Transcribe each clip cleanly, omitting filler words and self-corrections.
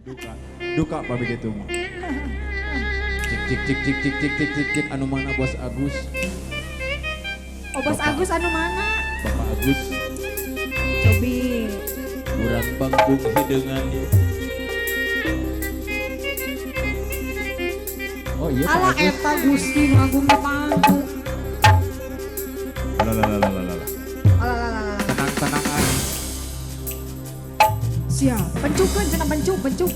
Duka, duka Pak begitu mah. Cik anu mana Bos Agus? Oh Bos Agus anu mana? Bapak Agus, Cobi. kurang bangkung hidangan. Oh iya Pak Ala Agus. eta Gusti ngagung panggung. Lalalalalalala. Alalala. Tenang aja. Siap, pencukan cenah pencuk.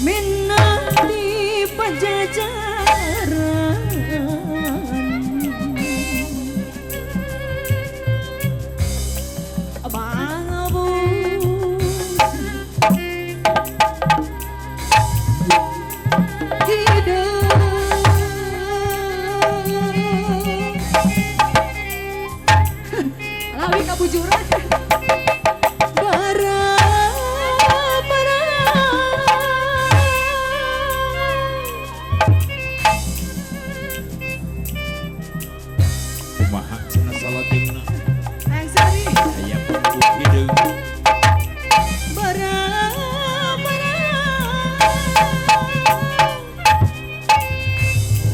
Minna di pajajaran. Abang abu Lawi kabujuran. Kumaha cenah salatimna. Ayang Sari. Aya bangkung hideung.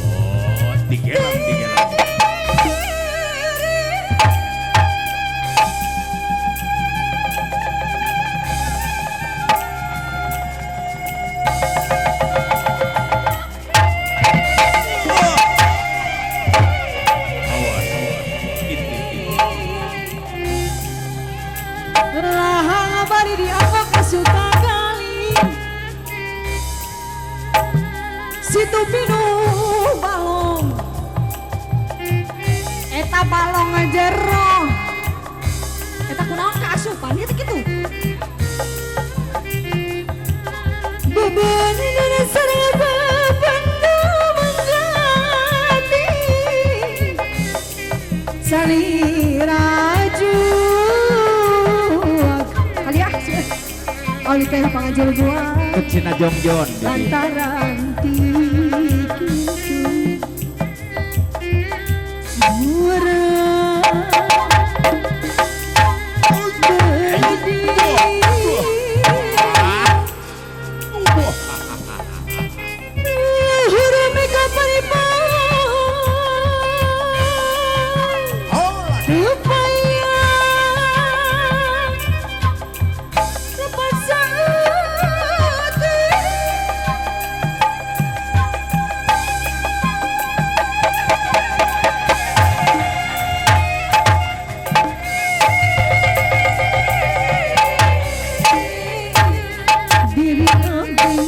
Oh, tigelang. Awas. Rahang bari diangkat kasuta kali. Situ pinu balong. Eta balong jero. Eta kunaon kaasupan ieu teh kitu. Beban dan sareng bebandu menggati. Saliraju kali ah oli teh pangajul buah Cina Jongjon. lantaran tikitu murah hurumi kaparipang upaya lepas saat diri abdi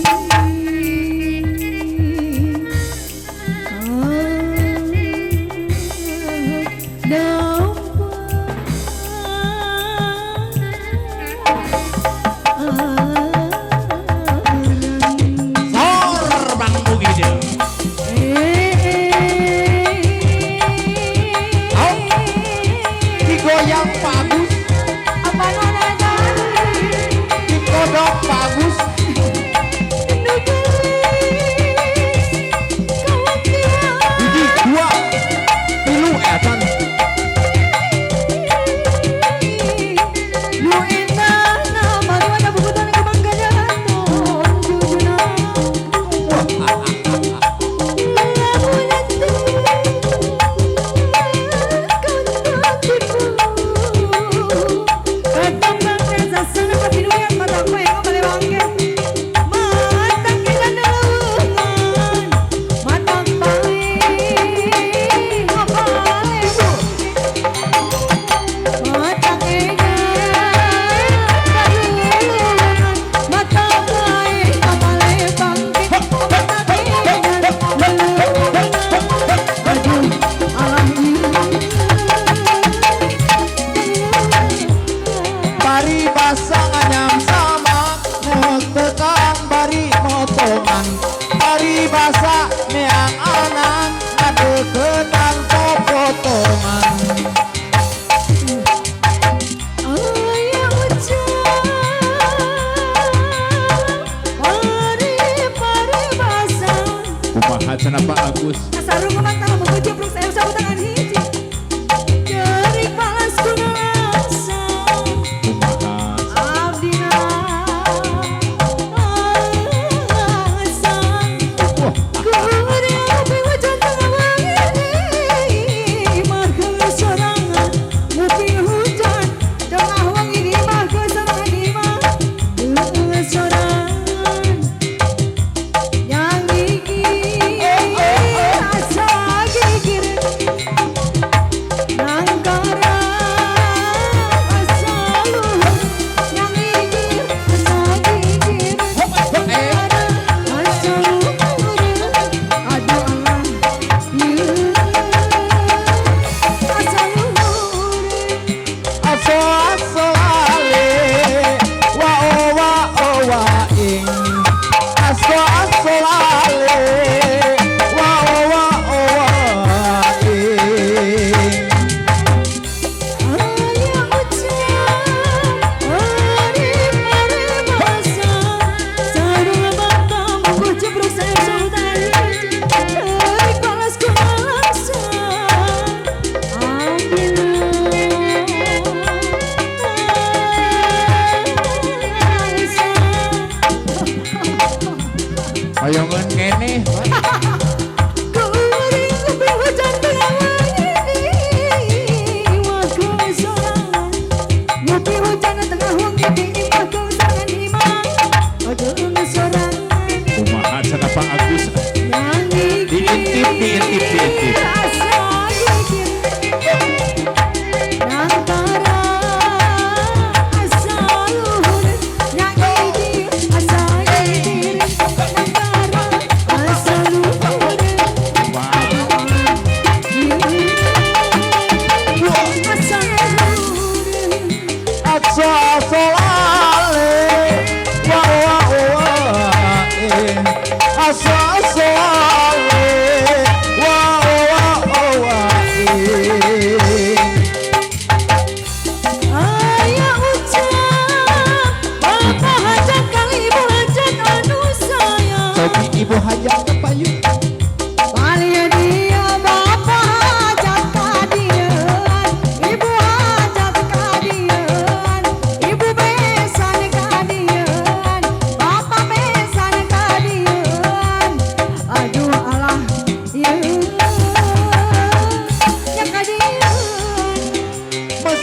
Sor bangkung hideung. Digoyang Pak Agus, apa nona dikodok Pak Agus. Biji 2 tilu edan.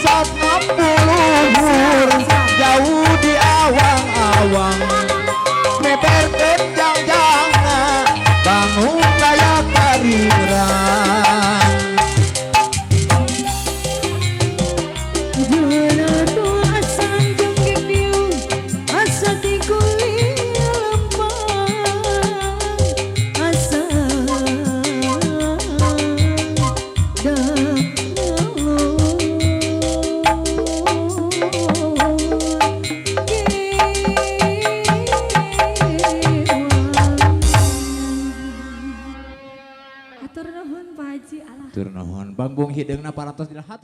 pusat ngapuluhur jauh di awang-awang meper kenjang-jangan bangun kayak parirang Jana doa asan jengking diu asa tikuling lempang asa Atur nuhun Pak Haji Allah. Tur nuhun Bang Bung hideungna parantos dina hatur